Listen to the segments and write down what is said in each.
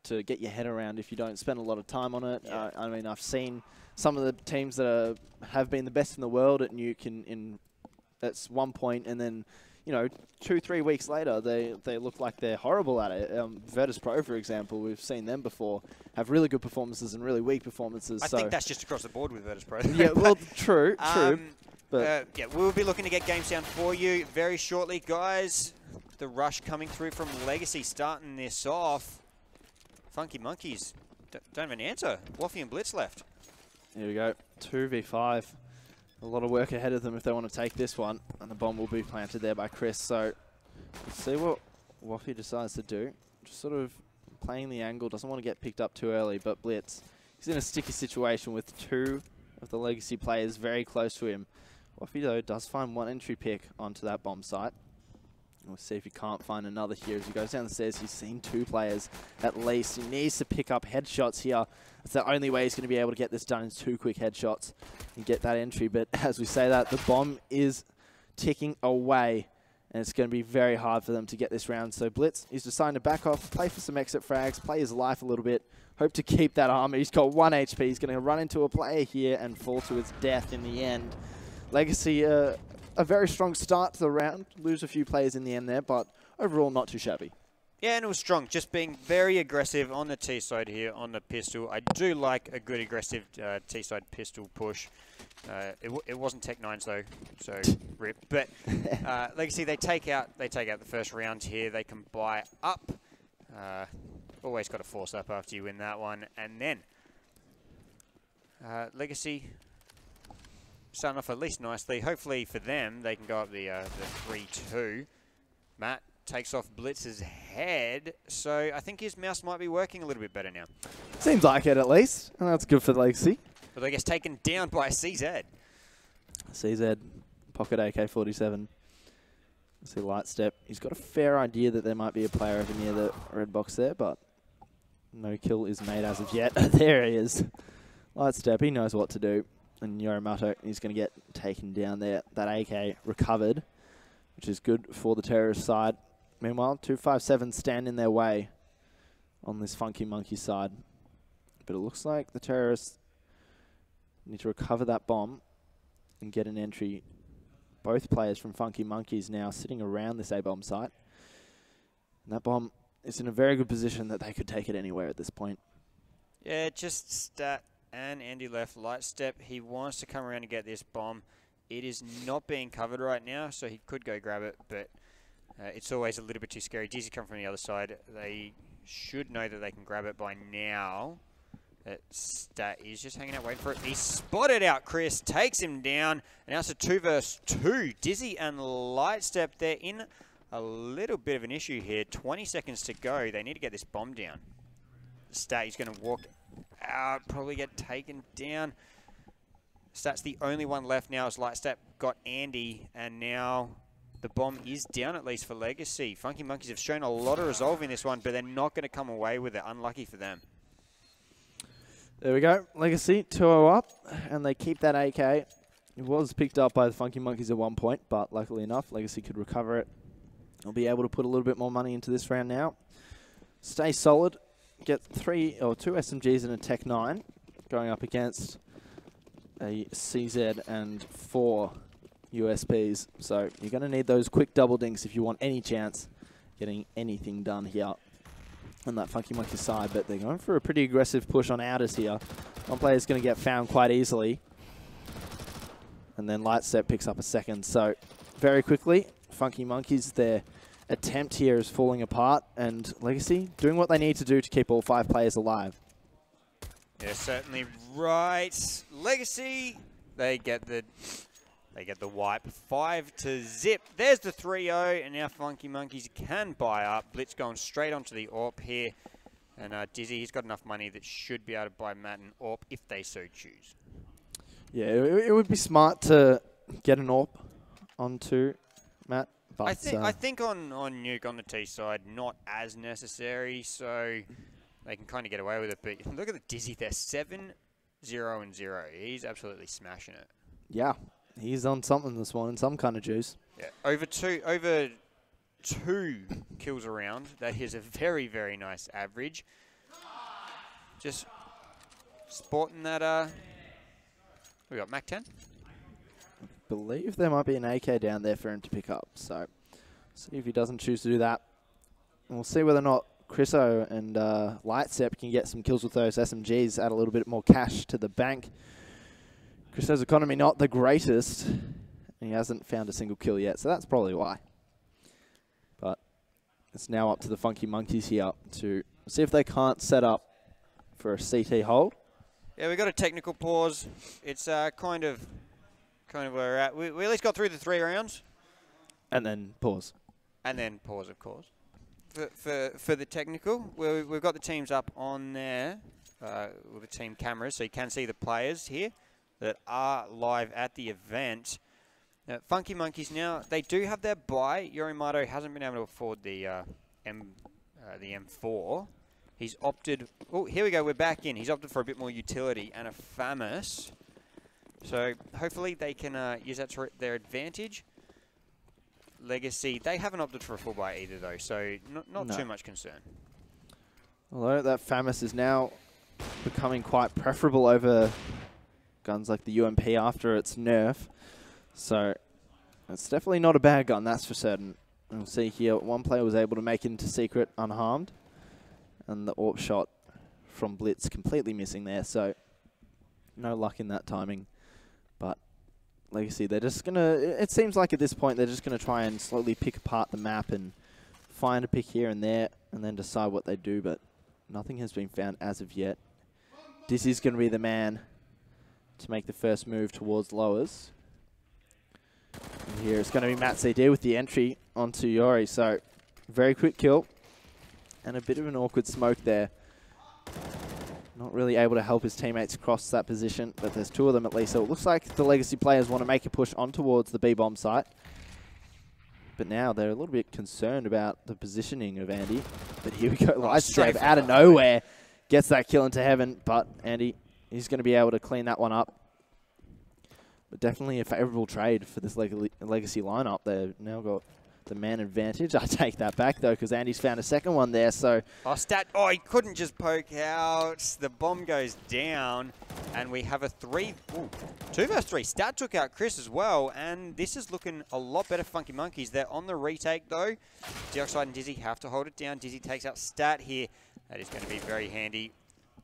to get your head around if you don't spend a lot of time on it. Yeah. I mean, I've seen some of the teams that have been the best in the world at Nuke in that's one point, and then, you know, 2-3 weeks later, they look like they're horrible at it. Virtus Pro, for example, we've seen them before, have really good performances and really weak performances. I think that's just across the board with Virtus Pro. Yeah, well, true. But yeah, we'll be looking to get games down for you very shortly, guys. The rush coming through from Legacy starting this off. Funky Monkeys don't have an answer. Waffy and Blitz left. Here we go, 2v5. A lot of work ahead of them if they want to take this one, and the bomb will be planted there by Chris. So let's see what Waffy decides to do. Just sort of playing the angle, doesn't want to get picked up too early, but Blitz, he's in a sticky situation with 2 of the Legacy players very close to him. Waffy, though, does find one entry pick onto that bomb site. We'll see if he can't find another here. As he goes down the stairs, he's seen 2 players at least. He needs to pick up headshots here. That's the only way he's going to be able to get this done, is 2 quick headshots and get that entry. But as we say that, the bomb is ticking away, and it's going to be very hard for them to get this round. So Blitz is deciding to back off, play for some exit frags, play his life a little bit, hope to keep that armor. He's got 1 HP. He's going to run into a player here and fall to his death in the end. Legacy, a very strong start to the round. Lose a few players in the end there, but overall not too shabby. Yeah, and it was strong. Just being very aggressive on the T-side here on the pistol. I do like a good aggressive T-side pistol push. It wasn't Tech 9s though, so rip. But Legacy, they take out the first round here. They can buy up. Always got to force up after you win that one, and then Legacy starting off at least nicely. Hopefully for them, they can go up the 3-2. Matt takes off Blitz's head, so I think his mouse might be working a little bit better now. Seems like it, at least, and that's good for Legacy. But I guess taken down by CZ. CZ, pocket AK-47. See Light Step. He's got a fair idea that there might be a player over near the red box there, but no kill is made as of yet. There he is. Light Step, he knows what to do. And Yoromato is going to get taken down there. That AK recovered, which is good for the terrorist side. Meanwhile, 257 stand in their way on this Funky Monkey side. But it looks like the terrorists need to recover that bomb and get an entry. Both players from Funky Monkeys now sitting around this A-bomb site. And that bomb is in a very good position that they could take it anywhere at this point. Yeah, just Stat and Andy left. Light Step, he wants to come around and get this bomb. It is not being covered right now, so he could go grab it, but it's always a little bit too scary. Dizzy come from the other side. They should know that they can grab it by now. That Stat is just hanging out, waiting for it. He spotted out Chris, takes him down, and now it's a 2 versus 2. Dizzy and Light Step, they're in a little bit of an issue here. 20 seconds to go. They need to get this bomb down. Stat is going to walk out, probably get taken down. Stat's the only one left now as Light Step got Andy, and now the bomb is down, at least for Legacy. Funky Monkeys have shown a lot of resolve in this one, but they're not going to come away with it. Unlucky for them. There we go. Legacy 2-0 up, and they keep that AK. It was picked up by the Funky Monkeys at one point, but luckily enough, Legacy could recover it. They'll be able to put a little bit more money into this round now. Stay solid. Get 2 SMGs and a Tech 9 going up against a CZ and 4 USPs. So you're going to need those quick double dinks if you want any chance getting anything done here on that Funky Monkey side. But they're going for a pretty aggressive push on outers here. One player's going to get found quite easily. And then Light Step picks up a second. So very quickly, Funky Monkeys, their attempt here is falling apart, and Legacy doing what they need to do to keep all 5 players alive. Yeah, certainly right. Legacy, they get the wipe. 5-0. There's the 3-0, and now Funky Monkeys can buy up. Blitz going straight onto the AWP here, and Dizzy, he's got enough money that should be able to buy Matt an AWP if they so choose. Yeah, it would be smart to get an AWP onto Matt. But I think on Nuke, on the T side, not as necessary, so they can kind of get away with it. But look at the Dizzy there, 7-0-0. He's absolutely smashing it. Yeah, he's on something this morning, some kind of juice. Yeah, over 2 kills around. That is a very, very nice average. Just sporting that, we got Mac 10. Believe there might be an AK down there for him to pick up. So see if he doesn't choose to do that. And we'll see whether or not Chriso and Lightstep can get some kills with those SMGs, add a little bit more cash to the bank. Chriso's economy not the greatest. And he hasn't found a single kill yet, so that's probably why. But it's now up to the Funky Monkeys here to see if they can't set up for a CT hold. Yeah, we got a technical pause. It's kind of where we're at. We at least got through the 3 rounds. And then pause. And then pause, of course. For the technical, we've got the teams up on there with the team cameras, so you can see the players here that are live at the event. Now, Funky Monkeys now, they do have their buy. Yorimato hasn't been able to afford the M4. He's opted... Oh, here we go. We're back in. He's opted for a bit more utility and a FAMAS. So hopefully they can use that to their advantage. Legacy, they haven't opted for a full buy either, though, so not too much concern. Although that FAMAS is now becoming quite preferable over guns like the UMP after its nerf. So it's definitely not a bad gun, that's for certain. And we'll see here, one player was able to make it into secret unharmed. And the AWP shot from Blitz completely missing there, so no luck in that timing. But Legacy, they're just going to, it seems like at this point they're just going to try and slowly pick apart the map and find a pick here and there and then decide what they do, but nothing has been found as of yet. Dizzy's going to be the man to make the first move towards lowers. And here it's going to be Matt CD with the entry onto Yori, so very quick kill. And a bit of an awkward smoke there. Not really able to help his teammates cross that position, but there's 2 of them at least. So it looks like the Legacy players want to make a push on towards the B-bomb site. But now they're a little bit concerned about the positioning of Andy. But here we go, Lightstep out of nowhere. Gets that kill into heaven, but Andy, he's going to be able to clean that one up. But definitely a favourable trade for this Legacy lineup. They've now got the man advantage. I take that back, though, because Andy's found a second one there, so... Oh, he couldn't just poke out. The bomb goes down, and we have a 2 versus 3. Stat took out Chris as well, and this is looking a lot better for Funky Monkeys. They're on the retake, though. Deoxide and Dizzy have to hold it down. Dizzy takes out Stat here. That is going to be very handy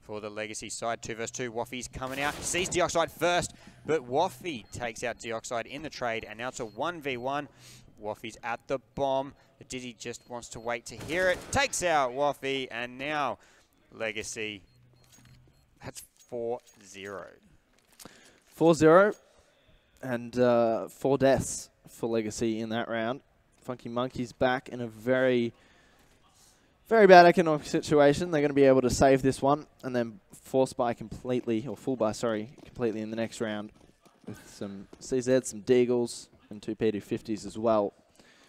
for the Legacy side. 2 versus 2. Waffy's coming out. He sees Deoxide first, but Waffy takes out Deoxide in the trade, and now it's a 1v1. Waffy's at the bomb. Dizzy just wants to wait to hear it. Takes out Waffy, and now Legacy. That's 4-0. 4-0, and 4 deaths for Legacy in that round. Funky Monkeys back in a very, very bad economic situation. They're going to be able to save this one, and then force buy completely, or full buy, sorry, completely in the next round. With some CZ, some Deagles, and 2 P250s as well.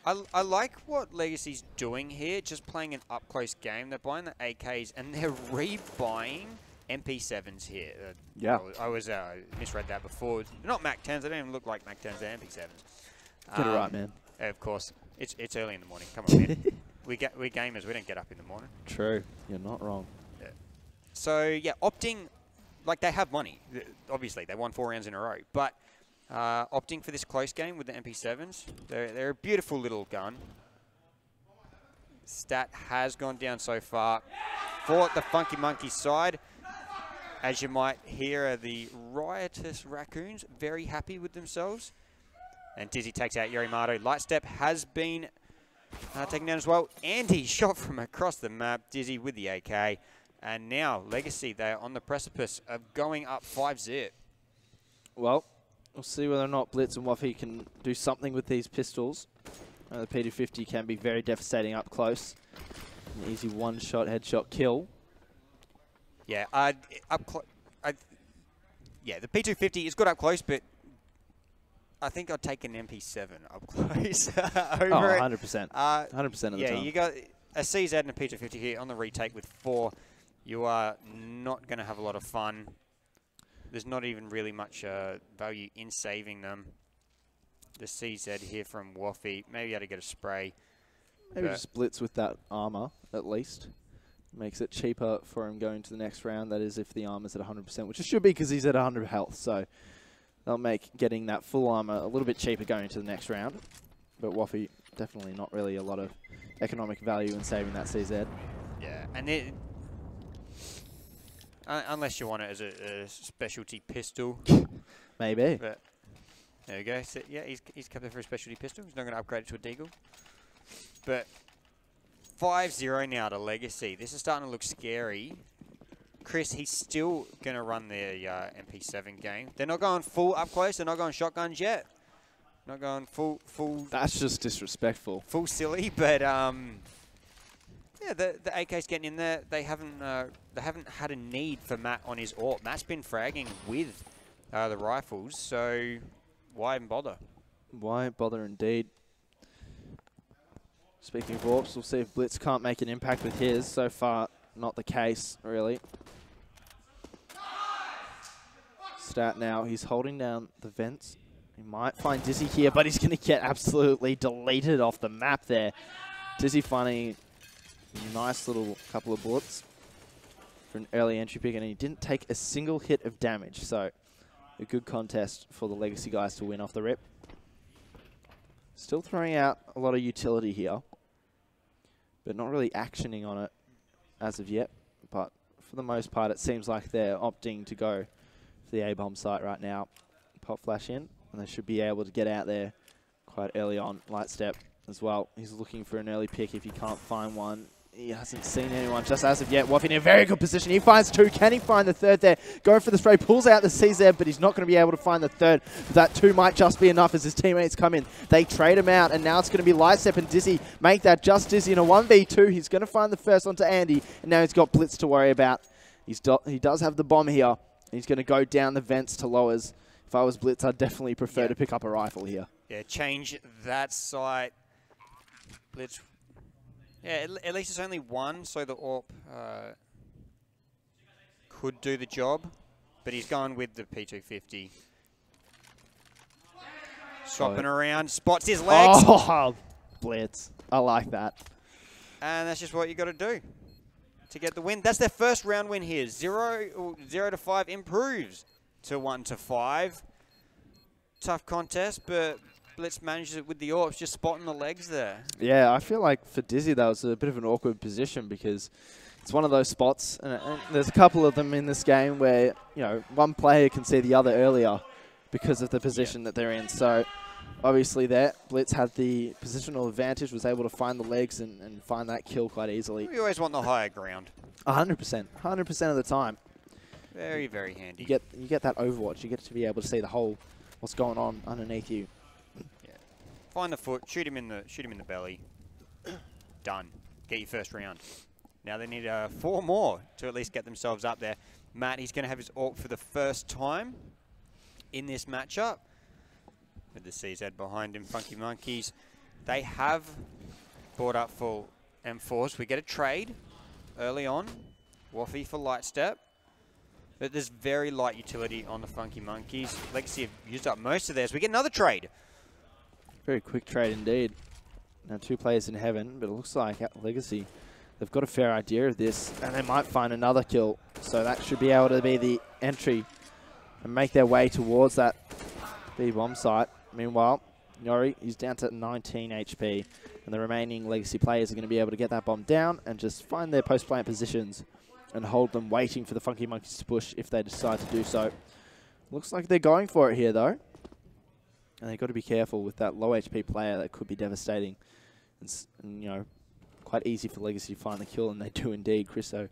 I like what Legacy's doing here, just playing an up-close game. They're buying the AKs, and they're rebuying MP7s here. Yeah. I was misread that before. Not Mac 10s. They don't even look like Mac 10s. They're MP7s. Get it right, man. Of course. It's early in the morning. Come on, man. We're gamers. We don't get up in the morning. True. You're not wrong. Yeah. So, yeah, opting... Like, they have money. Obviously, they won 4 rounds in a row. But... opting for this close game with the MP7s. They're a beautiful little gun. Stat has gone down so far for the Funky Monkey side. As you might hear, the riotous raccoons very happy with themselves. And Dizzy takes out Yorimato. Lightstep has been taken down as well. Andy shot from across the map. Dizzy with the AK. And now Legacy, they are on the precipice of going up 5-0. Well, we'll see whether or not Blitz and Waffy can do something with these pistols. The P250 can be very devastating up close. An easy one-shot headshot kill. Yeah, yeah, the P250 is good up close, but I think I'd take an MP7 up close over 100%. 100% of the time. Yeah, you got a CZ and a P250 here on the retake with 4. You are not going to have a lot of fun. There's not even really much value in saving them. The CZ here from Waffy. Maybe able to get a spray. Maybe just blitz with that armor, at least. Makes it cheaper for him going to the next round. That is if the armor's at 100%, which it should be because he's at 100 health. So they'll make getting that full armor a little bit cheaper going to the next round. But Waffy, definitely not really a lot of economic value in saving that CZ. Yeah, and unless you want it as a specialty pistol. Maybe. But there we go. So, yeah, he's kept it for a specialty pistol. He's not going to upgrade it to a deagle. But 5-0 now to Legacy. This is starting to look scary. Chris, he's still going to run their MP7 game. They're not going full up close. They're not going shotguns yet. Not going full. That's just disrespectful. Full silly, but yeah, the AK's getting in there. They haven't had a need for Matt on his AWP. Matt's been fragging with the rifles, so why even bother? Why bother indeed. Speaking of AWPs, we'll see if Blitz can't make an impact with his. So far, not the case, really. Stat now, he's holding down the vents. He might find Dizzy here, but he's going to get absolutely deleted off the map there. Dizzy finding a nice little couple of bullets for an early entry pick, and he didn't take a single hit of damage. So a good contest for the Legacy guys to win off the rip. Still throwing out a lot of utility here, but not really actioning on it as of yet. But for the most part, it seems like they're opting to go for the A-bomb site right now. Pop flash in, and they should be able to get out there quite early on. Light step as well. He's looking for an early pick if he can't find one. He hasn't seen anyone just as of yet. Waffy in a very good position. He finds two. Can he find the third there? Going for the spray. Pulls out the CZ, but he's not going to be able to find the third. That two might just be enough as his teammates come in. They trade him out, and now it's going to be Lightstep and Dizzy. Make that just Dizzy in a 1v2. He's going to find the first onto Andy, and now he's got Blitz to worry about. He does have the bomb here. He's going to go down the vents to lowers. If I was Blitz, I'd definitely prefer to pick up a rifle here. Yeah, change that site. Blitz. Yeah, at least it's only one, so the AWP could do the job. But he's going with the P250. Swapping around, spots his legs. Oh, Blitz. I like that. And that's just what you got to do to get the win. That's their first round win here. 0 to 5 improves to 1 to 5. Tough contest, but Blitz manages it with the AWPs, just spotting the legs there. Yeah, I feel like for Dizzy that was a bit of an awkward position because it's one of those spots, and there's a couple of them in this game where, you know, one player can see the other earlier because of the position that they're in. So obviously there, Blitz had the positional advantage, was able to find the legs and find that kill quite easily. We always want the higher ground. 100%. 100% of the time. Very, very handy. You get that Overwatch. You get to be able to see the whole, what's going on underneath you. Yeah. Find the foot, shoot him in the belly. Done. Get your first round. Now they need 4 more to at least get themselves up there. Matt, he's going to have his AWP for the first time in this matchup. With the CZ behind him, Funky Monkeys. They have brought up full M4s. We get a trade early on. Waffy for light step. But there's very light utility on the Funky Monkeys. Legacy have used up most of theirs. We get another trade. Very quick trade indeed. Now 2 players in heaven, but it looks like at Legacy, they've got a fair idea of this, and they might find another kill. So that should be able to be the entry and make their way towards that B-bomb site. Meanwhile, Yori, he's down to 19 HP, and the remaining Legacy players are going to be able to get that bomb down and just find their post-plant positions and hold them waiting for the Funky Monkeys to push if they decide to do so. Looks like they're going for it here, though. And they've got to be careful with that low HP player. That could be devastating. And you know, quite easy for Legacy to find the kill, and they do indeed. Chriso,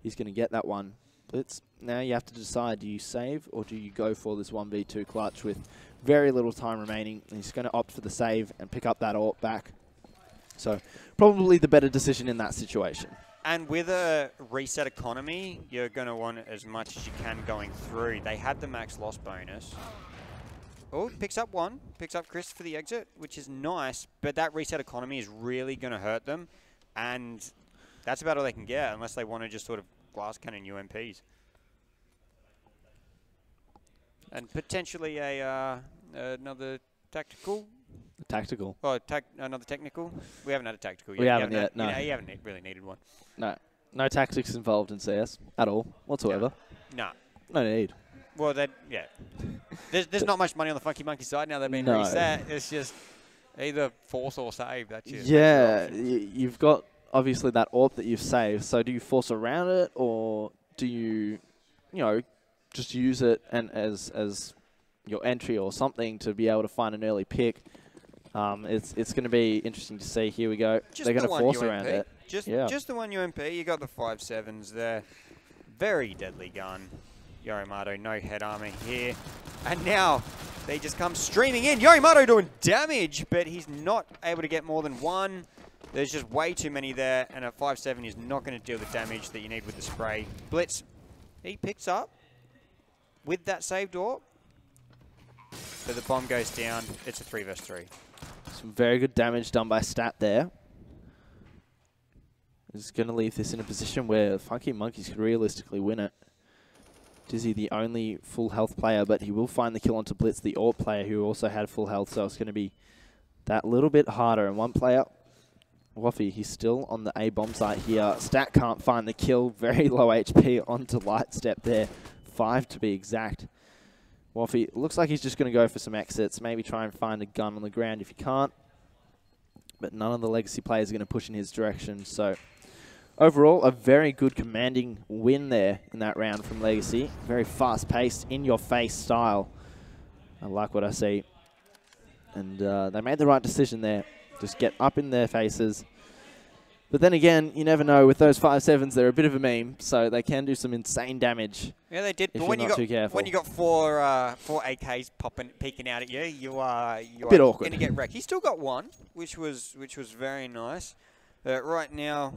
he's going to get that one. Blitz, now you have to decide, do you save or do you go for this 1v2 clutch with very little time remaining? And he's going to opt for the save and pick up that AWP back. So probably the better decision in that situation. And with a reset economy, you're going to want as much as you can going through. They had the max loss bonus. Oh, picks up one. Picks up Chris for the exit, which is nice. But that reset economy is really going to hurt them. And that's about all they can get unless they want to just sort of glass cannon UMPs. And potentially another tactical. Tactical. Oh, another technical? We haven't had a tactical yet. We haven't yet, no. You haven't really needed one. No. No tactics involved in CS at all, whatsoever. No. No need. Well, yeah. There's not much money on the Funky Monkey side now they've been No. reset. It's just either force or save. That's it. Yeah, you've got obviously that AWP that you've saved. So do you force around it, or do you just use it and as your entry or something to be able to find an early pick? It's going to be interesting to see. Here we go. They're going to force around it. Just the one UMP. You got the 5.7s there. Very deadly gun. Yorimato, no head armor here. And now they just come streaming in. Yorimato doing damage, but he's not able to get more than one. There's just way too many there, and a 5.7 is not going to deal the damage that you need with the spray. Blitz, he picks up with that saved AWP. So the bomb goes down. It's a 3 versus 3. Some very good damage done by Stat there. Is going to leave this in a position where Funky Monkeys could realistically win it. Dizzy the only full health player, but he will find the kill onto Blitz, the AWP player who also had full health, so it's going to be that little bit harder. And one player, Waffy, he's still on the A bomb site here. Stat can't find the kill. Very low HP onto Lightstep there. 5 to be exact. Waffy looks like he's just going to go for some exits, maybe try and find a gun on the ground if he can't. But none of the Legacy players are going to push in his direction, so overall, a very good commanding win there in that round from Legacy. Very fast-paced, in-your-face style. I like what I see. And they made the right decision there. Just get up in their faces. But then again, you never know. With those 5.7s, they're a bit of a meme, so they can do some insane damage. Yeah, they did. If But you're not too careful. when you got four AKs peeking out at you, you are bit awkward. going to get wrecked. He still got one, which was very nice. Right now,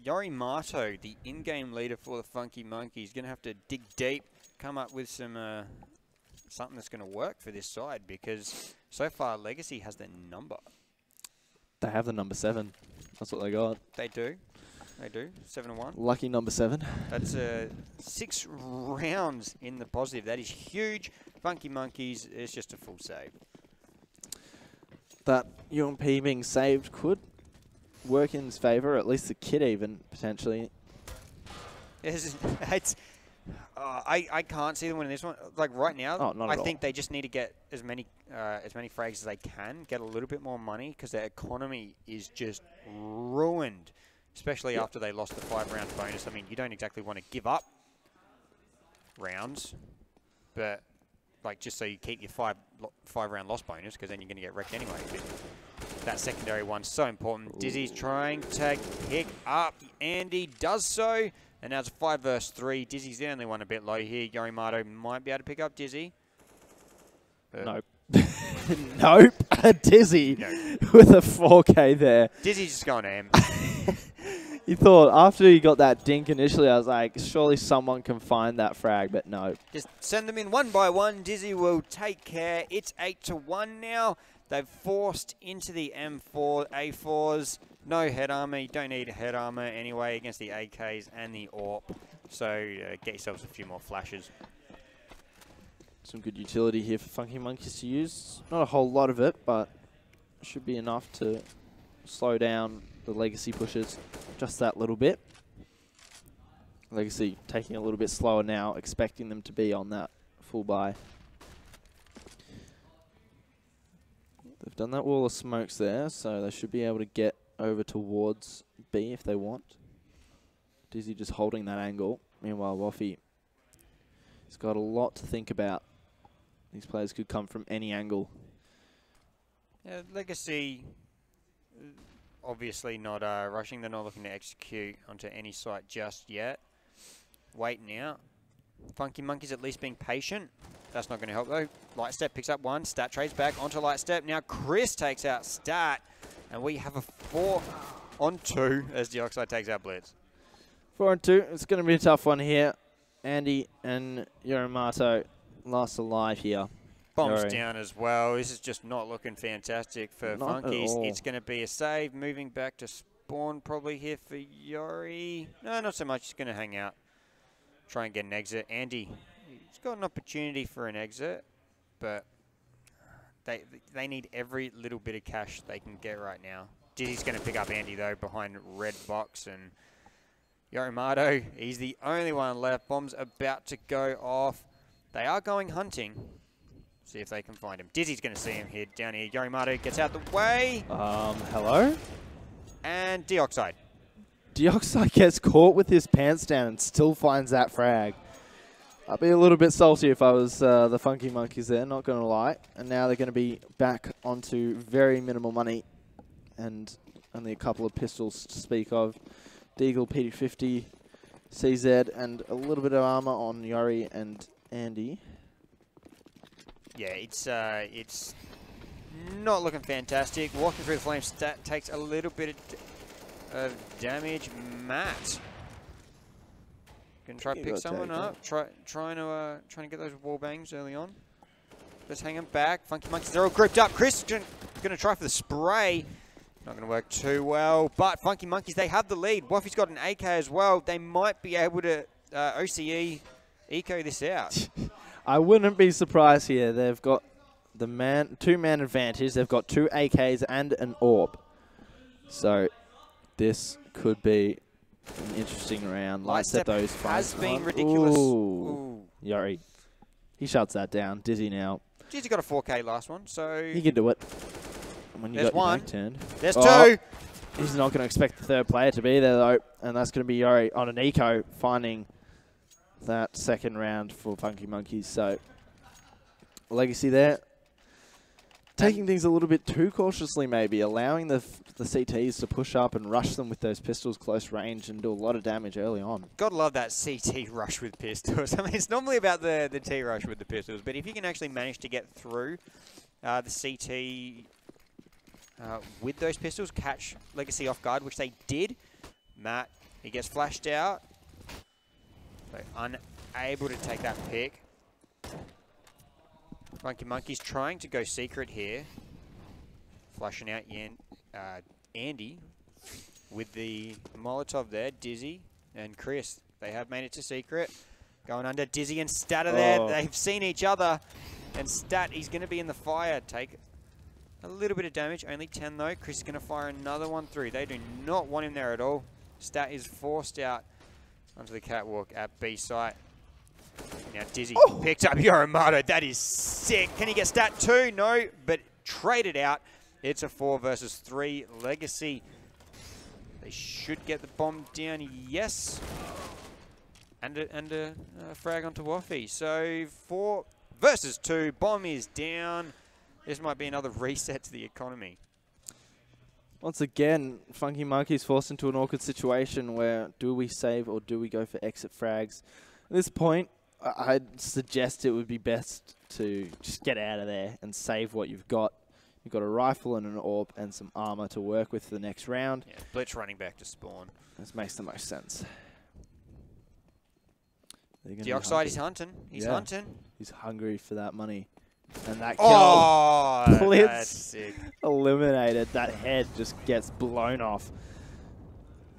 Yorimato, the in-game leader for the Funky Monkeys, going to have to dig deep, come up with some something that's going to work for this side, because so far Legacy has their number. They have the number 7. That's what they got. They do. 7-1. Lucky number 7. That's 6 rounds in the positive. That is huge. Funky Monkeys is just a full save. That UMP being saved could work in his favour, at least the kid even, potentially. I can't see them winning this one. Like right now, I think all. they just need to get as many frags as they can, get a little bit more money, because their economy is just ruined, especially after they lost the 5-round bonus. I mean, you don't exactly want to give up rounds, but like just so you keep your 5-round loss bonus, because then you're going to get wrecked anyway. But that secondary one's so important. Ooh. Dizzy's trying to pick up. Andy does so. And now it's a 5 versus 3. Dizzy's the only one a bit low here. Yorimato might be able to pick up Dizzy. Nope. Nope. Dizzy with a 4K there. Dizzy's just going M. You thought after he got that dink initially, I was like, surely someone can find that frag, but no. Just send them in one by one. Dizzy will take care. It's 8-1 now. They've forced into the M4, A4s. No head armor. You don't need head armor anyway against the AKs and the AWP. So get yourselves a few more flashes. Some good utility here for Funky Monkeys to use. Not a whole lot of it, but should be enough to slow down the Legacy pushes just that little bit. Legacy taking a little bit slower now, expecting them to be on that full buy. They've done that wall of smokes there, so they should be able to get over towards B if they want. Dizzy just holding that angle. Meanwhile, Waffy has got a lot to think about. These players could come from any angle. Yeah, Legacy, obviously not rushing. They're not looking to execute onto any site just yet. Waiting out. Funky Monkeys at least being patient. That's not going to help though. Lightstep picks up one. Stat trades back onto Lightstep. Now Chris takes out Stat. And we have a 4-on-2 as Dioxide takes out Blitz. 4-on-2. It's going to be a tough one here. Andy and Yorimato last alive here. Bombs down as well. This is just not looking fantastic for Funkies. It's going to be a save. Moving back to spawn probably here for Yori. No, not so much. He's going to hang out. Try and get an exit. Andy, he's got an opportunity for an exit, but They need every little bit of cash they can get right now. Dizzy's going to pick up Andy, though, behind red box. And Yorimato, he's the only one left. Bomb's about to go off. They are going hunting. See if they can find him. Dizzy's going to see him here, down here. Yorimato gets out the way. Hello? And Deoxide. Deoxide gets caught with his pants down and still finds that frag. I'd be a little bit salty if I was the Funky Monkeys there, not going to lie. And now they're going to be back onto very minimal money and only a couple of pistols to speak of. Deagle, PD50, CZ, and a little bit of armor on Yori and Andy. Yeah, it's not looking fantastic. Walking through the flames, Stat takes a little bit of damage. Matt gonna try to pick someone up. Trying to get those wall bangs early on. Let's hang him back. Funky Monkeys, they're all grouped up. Chris gonna try for the spray. Not gonna work too well. But Funky Monkeys, they have the lead. Waffy's got an AK as well. They might be able to OCE eco this out. I wouldn't be surprised here. They've got the two-man advantage. They've got 2 AKs and an AWP. So this could be an interesting round. Lightstep those has been ridiculous. Ooh. Yori. He shuts that down. Dizzy now. Dizzy got a 4K last one, so... He can do it. When you There's got your one. back turned. There's two. 2. He's not going to expect the third player to be there, though. And that's going to be Yori on an eco, finding that second round for Funky Monkeys. So, Legacy there. Taking things a little bit too cautiously, maybe. Allowing the CTs to push up and rush them with those pistols close range and do a lot of damage early on. Gotta love that CT rush with pistols. I mean, it's normally about the T rush with the pistols, but if you can actually manage to get through the CT with those pistols, catch Legacy off guard, which they did. Matt, he gets flashed out. So unable to take that pick. Funky Monkeys trying to go secret here. Flashing out Andy with the Molotov there. Dizzy and Chris, they have made it to secret. Going under. Dizzy and Stat are there. They've seen each other. And Stat, he's going to be in the fire. Take a little bit of damage. Only 10 though. Chris is going to fire another one through. They do not want him there at all. Stat is forced out onto the catwalk at B site. Now Dizzy picked up Yorimato. That is sick. Can he get Stat 2? No, but traded out. It's a 4 versus 3 Legacy. They should get the bomb down. Yes. And a frag onto Waffy. So 4 versus 2. Bomb is down. This might be another reset to the economy. Once again, Funky Monkeys forced into an awkward situation where do we save or do we go for exit frags? At this point, I'd suggest it would be best to just get out of there and save what you've got. You've got a rifle and an AWP and some armor to work with for the next round. Yeah, Blitz running back to spawn. This makes the most sense. Deoxide is hunting. He's hunting. He's hungry for that money. And that kill. Blitz eliminated. That head just gets blown off.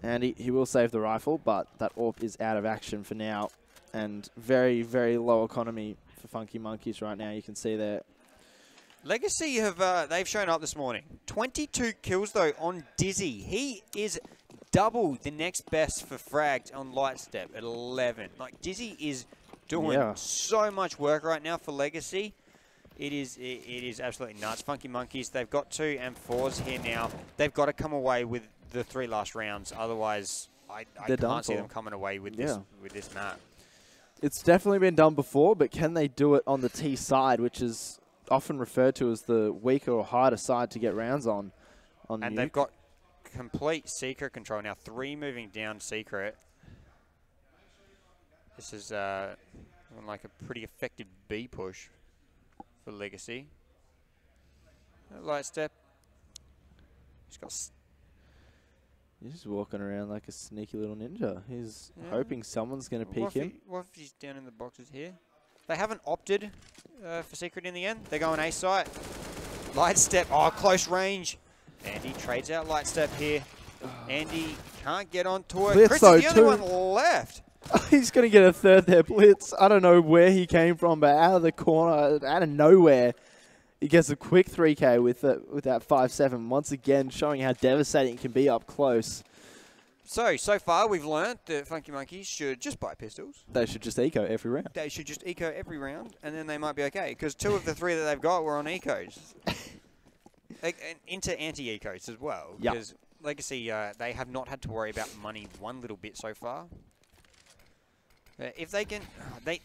And he will save the rifle, but that AWP is out of action for now. And very, very low economy for Funky Monkeys right now. You can see there. Legacy they've shown up this morning. 22 kills though on Dizzy. He is double the next best for frags on Lightstep at 11. Like Dizzy is doing so much work right now for Legacy. It is absolutely nuts. Funky Monkeys, they've got 2 M4s here now. They've got to come away with the 3 last rounds. Otherwise, I can't see them coming away with this map. It's definitely been done before, but can they do it on the T side, which is often referred to as the weaker or harder side to get rounds on and they've got complete secret control now. 3 moving down secret. This is like a pretty effective B push for Legacy. Lightstep. He's just walking around like a sneaky little ninja. He's hoping someone's going to peek him. What if he's down in the boxes here? They haven't opted for secret in the end. They're going A site. Lightstep. Oh, close range. Andy trades out Lightstep here. Andy can't get onto it. Blitz, Chris is the only one left. He's going to get a third there. Blitz. I don't know where he came from, but out of the corner, out of nowhere, He gets a quick 3K with that 5-7. Once again, showing how devastating it can be up close. So far we've learned that Funky Monkeys should just buy pistols. They should just eco every round. They should just eco every round, and then they might be okay. Because 2 of the 3 that they've got were on ecos. And into anti-ecos as well. Yep. Because Legacy, they have not had to worry about money one little bit so far. If they can,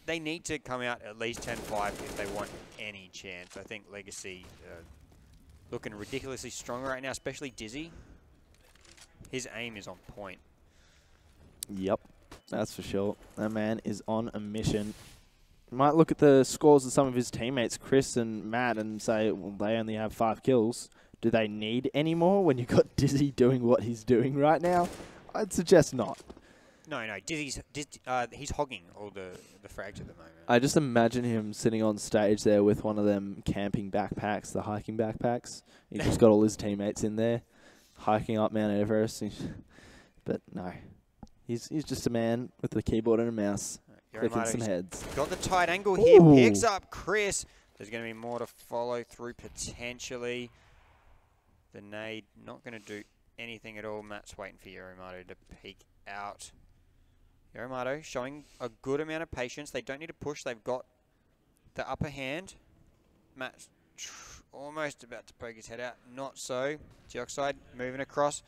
they need to come out at least 10-5 if they want any chance. I think Legacy looking ridiculously strong right now, especially Dizzy. His aim is on point. Yep, that's for sure. That man is on a mission. You might look at the scores of some of his teammates, Chris and Matt, and say, well, they only have 5 kills. Do they need any more when you've got Dizzy doing what he's doing right now? I'd suggest not. No, Dizzy's he's hogging all the frags at the moment. I just imagine him sitting on stage there with one of them camping backpacks, the hiking backpacks. He's just got all his teammates in there, hiking up Mount Everest. But no, he's just a man with a keyboard and a mouse, clicking some heads. Got the tight angle here, picks up Chris. There's going to be more to follow through potentially. The nade not going to do anything at all. Matt's waiting for Yorimato to peek out. Yorimato showing a good amount of patience. They don't need to push. They've got the upper hand. Matt's almost about to poke his head out. Not so. Geoxide moving across.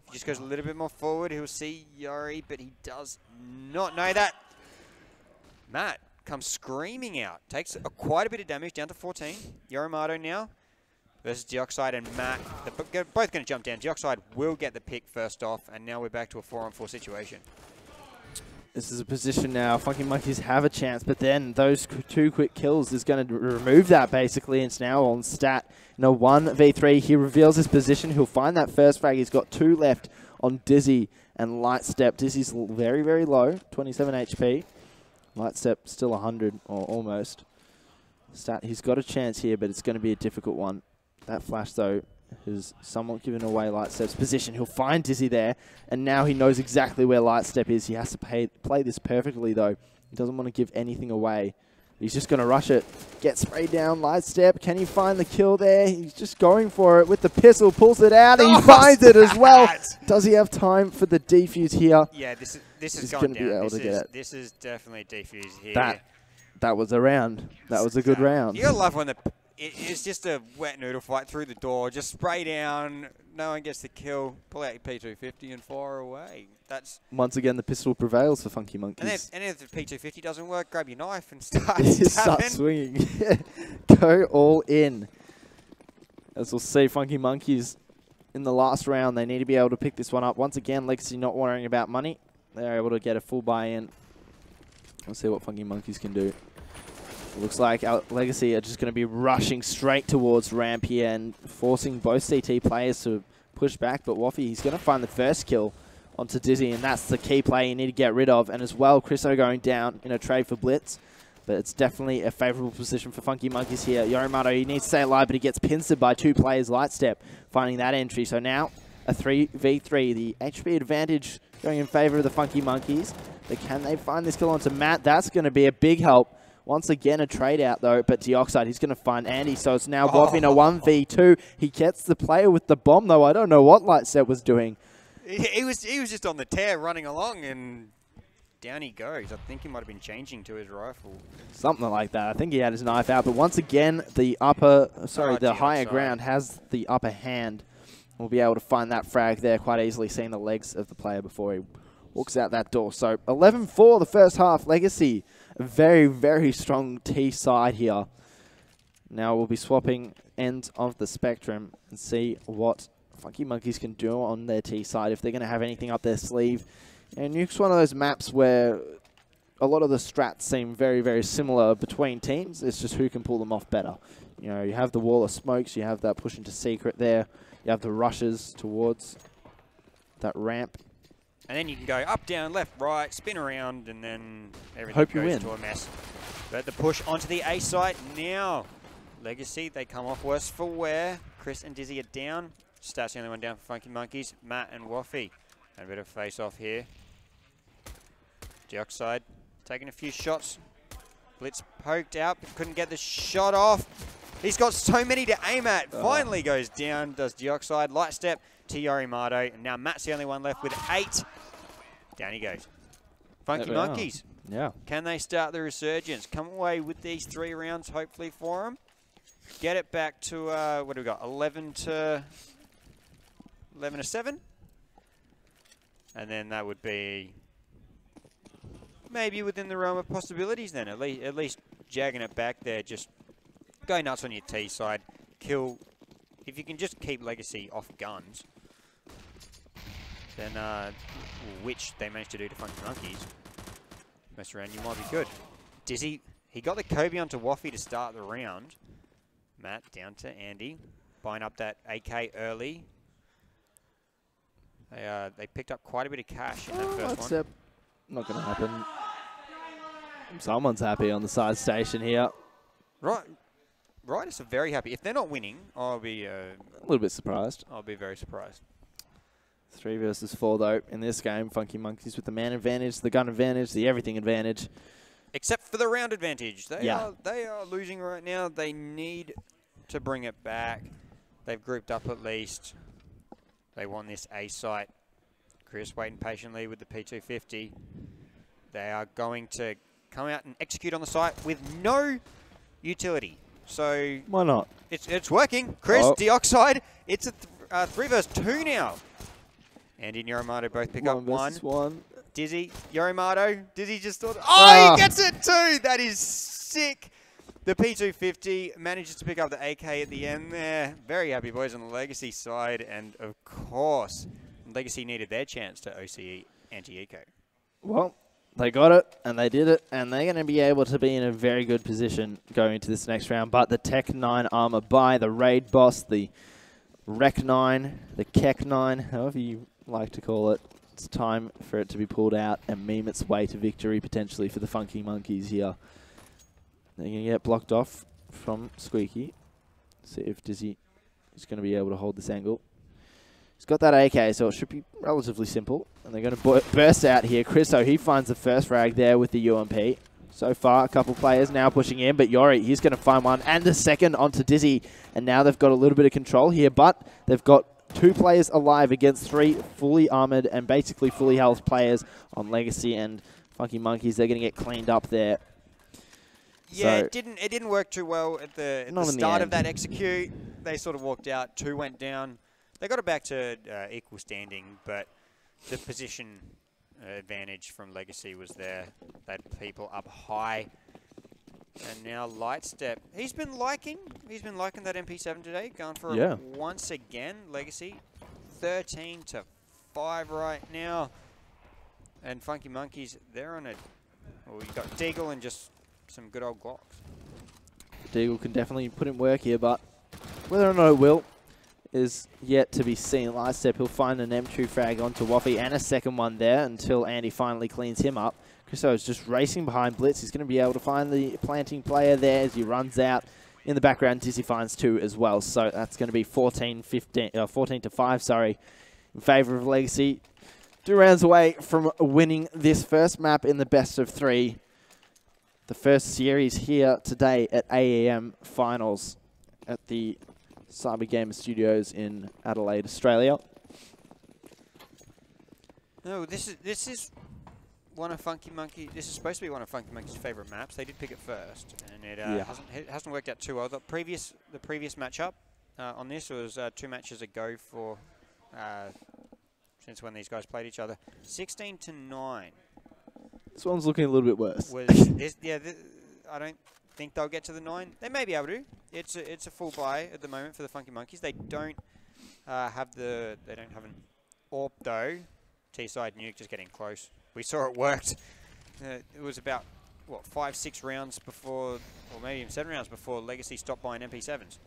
He just goes a little bit more forward. He'll see Yori, but he does not know that. Matt comes screaming out. Takes quite a bit of damage, down to 14. Yorimato now versus Geoxide and Matt. They're both going to jump down. Geoxide will get the pick first off, and now we're back to a 4-on-4 situation. This is a position now. Funky Monkeys have a chance, but then those 2 quick kills is going to remove that, basically. It's now on Stat in a 1v3. He reveals his position. He'll find that first frag. He's got 2 left on Dizzy and Lightstep. Dizzy's very, very low, 27 HP. Lightstep still 100, or almost. Stat, he's got a chance here, but it's going to be a difficult one. That flash, though, has somewhat given away Lightstep's position. He'll find Dizzy there, and now he knows exactly where Lightstep is. He has to play this perfectly, though. He doesn't want to give anything away. He's just going to rush it. Get sprayed down, Lightstep. Can he find the kill there? He's just going for it with the pistol. Pulls it out, and he finds it as well. Does he have time for the defuse here? Yeah, this is going down. This is definitely defuse here. That was a round. That was a good round. You gotta love when it's just a wet noodle fight through the door. Just spray down. No one gets the kill. Pull out your P250 and fire away. That's once again the pistol prevails for Funky Monkeys. And if the P250 doesn't work, grab your knife and start swinging. Go all in. As we'll see, Funky Monkeys in the last round, they need to be able to pick this one up. Once again, Legacy not worrying about money. They're able to get a full buy-in. We'll see what Funky Monkeys can do. Looks like our Legacy are just going to be rushing straight towards ramp here and forcing both CT players to push back. But Waffy, he's going to find the first kill onto Dizzy, and that's the key play you need to get rid of. And as well, Chriso going down in a trade for Blitz. But it's definitely a favorable position for Funky Monkeys here. Yorimato, he needs to stay alive, but he gets pincered by 2 players, Lightstep, finding that entry. So now a 3v3. The HP advantage going in favor of the Funky Monkeys. But can they find this kill onto Matt? That's going to be a big help. Once again, a trade out, though, but Deoxide, he's going to find Andy, so it's now Waffy in a 1v2. He gets the player with the bomb, though. I don't know what Lightstep was doing. He was just on the tear, running along, and down he goes. I think he might have been changing to his rifle. Something like that. I think he had his knife out, but once again, the higher ground has the upper hand. We'll be able to find that frag there quite easily, seeing the legs of the player before he walks out that door. So 11-4 the first half. Legacy, a very, very strong T side here. Now we'll be swapping ends of the spectrum and see what Funky Monkeys can do on their T side, if they're going to have anything up their sleeve. And Nuke's one of those maps where a lot of the strats seem very, very similar between teams. It's just who can pull them off better. You know, you have the wall of smokes, you have that push into secret there, you have the rushes towards that ramp. And then you can go up, down, left, right, spin around, and then everything goes to a mess. But the push onto the A site now. Legacy, they come off worse for wear. Chris and Dizzy are down. Stats the only one down for Funky Monkeys. Matt and Waffy. And a bit of face-off here. Geoxide taking a few shots. Blitz poked out, but couldn't get the shot off. He's got so many to aim at. Finally goes down, does Dioxide, light step to Yorimato. And now Matt's the only one left with 8. Down he goes. Funky Monkeys. Yeah. Can they start the resurgence? Come away with these 3 rounds, hopefully, for them. Get it back to, what do we got, 11 to 7? And then that would be maybe within the realm of possibilities then. At least jagging it back there, just go nuts on your T side. Kill, if you can just keep Legacy off guns, then, which they managed to do to Funky Monkeys, mess around, you might be good. Dizzy, he got the Kobe onto Waffy to start the round. Matt down to Andy, buying up that AK early. They picked up quite a bit of cash in that first one. Not going to happen. Someone's happy on the side station here. Right. Riders are very happy. If they're not winning, I'll be a little bit surprised. I'll be very surprised. 3 versus 4 though in this game. Funky Monkeys with the man advantage, the gun advantage, the everything advantage. Except for the round advantage. They are losing right now. They need to bring it back. They've grouped up at least. They want this A site. Chris waiting patiently with the P250. They are going to come out and execute on the site with no utility. So why not? It's working. Chris, Dioxide. It's a 3 versus 2 now. Andy and Yorimato both pick up 1. Dizzy, Yorimato. Dizzy just thought, he gets it too. That is sick. The P250 manages to pick up the AK at the end there. Very happy boys on the Legacy side. And of course, Legacy needed their chance to OCE anti-eco. Well, they got it, and they did it, and they're going to be able to be in a very good position going into this next round. But the Tech 9 armor by the Raid Boss, the Rec 9, the Keck 9, however you like to call it, it's time for it to be pulled out and meme its way to victory potentially for the Funky Monkeys here. They're going to get blocked off from Squeaky. See if Dizzy is going to be able to hold this angle. He's got that AK, so it should be relatively simple. And they're going to burst out here. Chriso, he finds the first frag there with the UMP. So far, a couple players now pushing in, but Yori, he's going to find one. And the second onto Dizzy. And now they've got a little bit of control here, but they've got 2 players alive against 3 fully armored and basically fully health players on Legacy and Funky Monkeys. They're going to get cleaned up there. Yeah, so it didn't work too well at the start of that execute. They sort of walked out, 2 went down. They got it back to equal standing, but the position advantage from Legacy was there. They had people up high. And now Lightstep. He's been liking that MP7 today, going for it once again. Legacy 13 to 5 right now. And Funky Monkeys, they're on a you've got Deagle and just some good old Glocks. Deagle can definitely put in work here, but whether or not it will is yet to be seen. Lightstep, he'll find an M2 frag onto Waffy and a second one there until Andy finally cleans him up. Chriso is just racing behind Blitz. He's going to be able to find the planting player there as he runs out. In the background, Dizzy finds 2 as well. So that's going to be 14 to 5, sorry, in favor of Legacy. 2 rounds away from winning this first map in the best of 3. The first series here today at AEM Finals at the Cyber Gamer Studios in Adelaide, Australia. No, this is one of Funky Monkey. This is supposed to be one of Funky Monkey's favorite maps. They did pick it first, and it hasn't worked out too well. The previous matchup on this was 2 matches ago for since when these guys played each other. 16 to 9. This one's looking a little bit worse. I don't think they'll get to the 9. They may be able to. It's a full buy at the moment for the Funky Monkeys. They don't have an AWP though. T-side nuke just getting close. We saw it worked. It was about, what, 5-6 rounds before, or maybe even 7 rounds before Legacy stopped buying MP7s.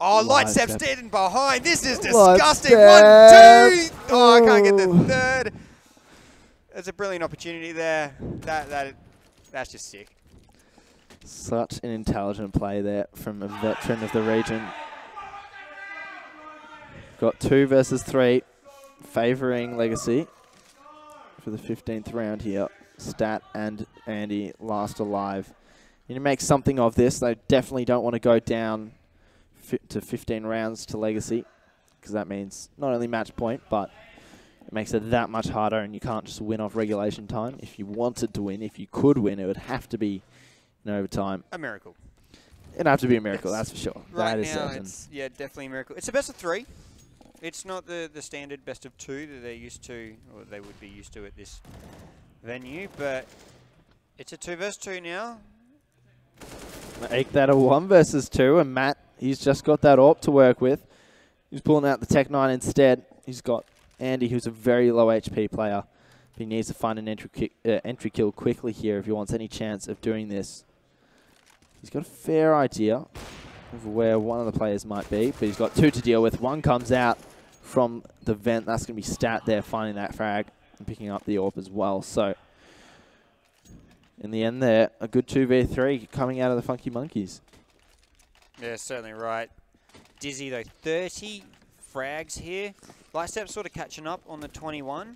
Oh, Lightstep's dead and behind. This is disgusting. 1, 2. Oh, I can't get the third. There's a brilliant opportunity there. That's just sick. Such an intelligent play there from a veteran of the region. Got 2 versus 3, favouring Legacy for the 15th round here. Stat and Andy last alive You need to make something of this. They definitely don't want to go down to 15 rounds to Legacy, because that means not only match point, but it makes it that much harder, and you can't just win off regulation time. If you wanted to win, if you could win, it would have to be in overtime. A miracle. It'd have to be a miracle, that's for sure. Right that is now, certain. it's definitely a miracle. It's a best of 3. It's not the standard best of 2 that they're used to, or they would be used to at this venue, but it's a 2 versus 2 now. Make that a 1 versus 2, and Matt, he's just got that AWP to work with. He's pulling out the Tech 9 instead. He's got Andy, who's a very low HP player. He needs to find an entry kill quickly here if he wants any chance of doing this. He's got a fair idea of where one of the players might be, but he's got 2 to deal with. 1 comes out from the vent. That's going to be Stat there, finding that frag and picking up the AWP as well. So, in the end there, a good 2v3 coming out of the Funky Monkeys. Yeah, certainly right. Dizzy, though, 30 frags here. Lightstep sort of catching up on the 21.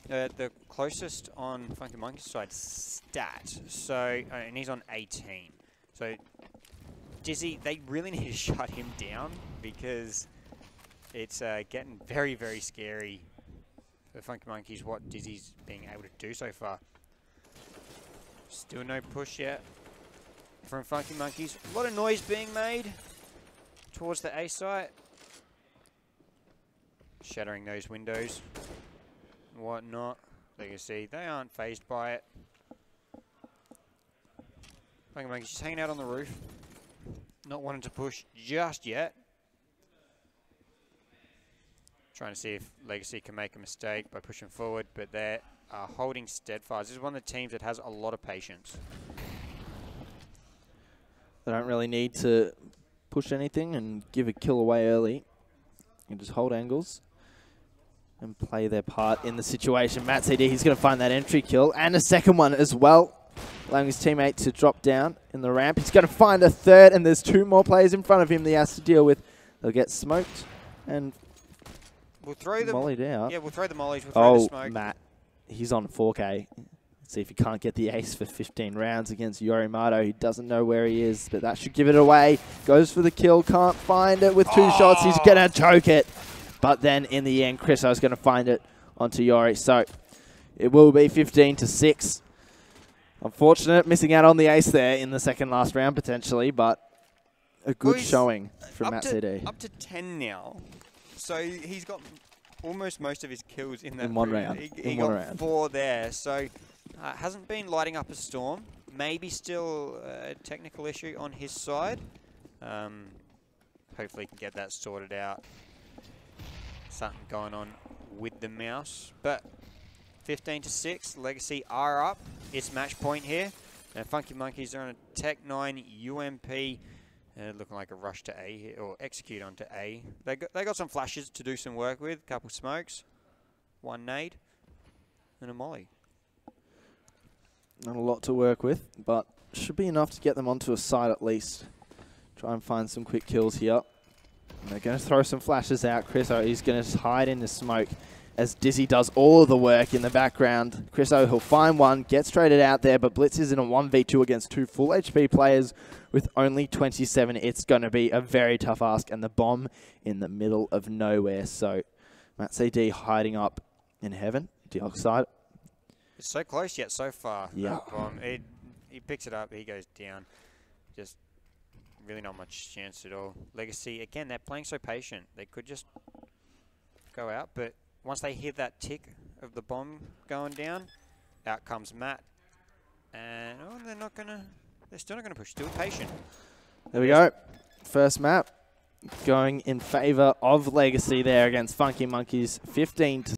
The closest on Funky Monkeys' side, Stat. So, and he's on 18. So, Dizzy, they really need to shut him down because it's getting very, very scary for Funky Monkeys what Dizzy's being able to do so far. Still no push yet from Funky Monkeys. A lot of noise being made towards the A site. Shattering those windows and whatnot. Legacy, they aren't phased by it. Funky Monkeys just hanging out on the roof. Not wanting to push just yet. Trying to see if Legacy can make a mistake by pushing forward, but they're holding steadfast. This is one of the teams that has a lot of patience. They don't really need to push anything and give a kill away early. You just hold angles and play their part in the situation. Matt CD, he's going to find that entry kill and a second one as well, allowing his teammate to drop down in the ramp. He's going to find a third, and there's 2 more players in front of him that he has to deal with. They'll get smoked and we'll throw them mollied out. Yeah, we'll throw the mollies. We'll throw the smoke. Matt, he's on 4K. Let's see if he can't get the ace for 15 rounds against Yorimato. He doesn't know where he is, but that should give it away. Goes for the kill, can't find it with 2 shots. He's going to choke it. But then in the end, Chriso's going to find it onto Yori. So it will be 15-6. Unfortunate, missing out on the ace there in the second last round potentially, but a good showing from Matt CD. Up to 10 now. So he's got almost most of his kills in that in one round. He got 4 there. So hasn't been lighting up a storm. Maybe still a technical issue on his side. Hopefully he can get that sorted out. Something going on with the mouse. But 15-6, Legacy are up. It's match point here. And Funky Monkeys are on a Tech 9 UMP. Looking like a rush to A here, or execute onto A. They got some flashes to do some work with. Couple smokes, 1 nade, and a molly. Not a lot to work with, but should be enough to get them onto a side at least. Try and find some quick kills here. And they're going to throw some flashes out. Chriso, he's going to hide in the smoke as Dizzy does all of the work in the background. Chriso, he'll find one, gets traded out there, but Blitz is in a 1v2 against 2 full HP players with only 27. It's going to be a very tough ask, and the bomb in the middle of nowhere. So Matt CD hiding up in heaven, Dioxide. It's so close yet so far. Yeah. He picks it up, he goes down. Just really not much chance at all. Legacy, again, they're playing so patient. They could just go out, but once they hear that tick of the bomb going down, out comes Matt. And, they're still not going to push. Still patient. There we go. First map going in favor of Legacy there against Funky Monkeys, 15-6.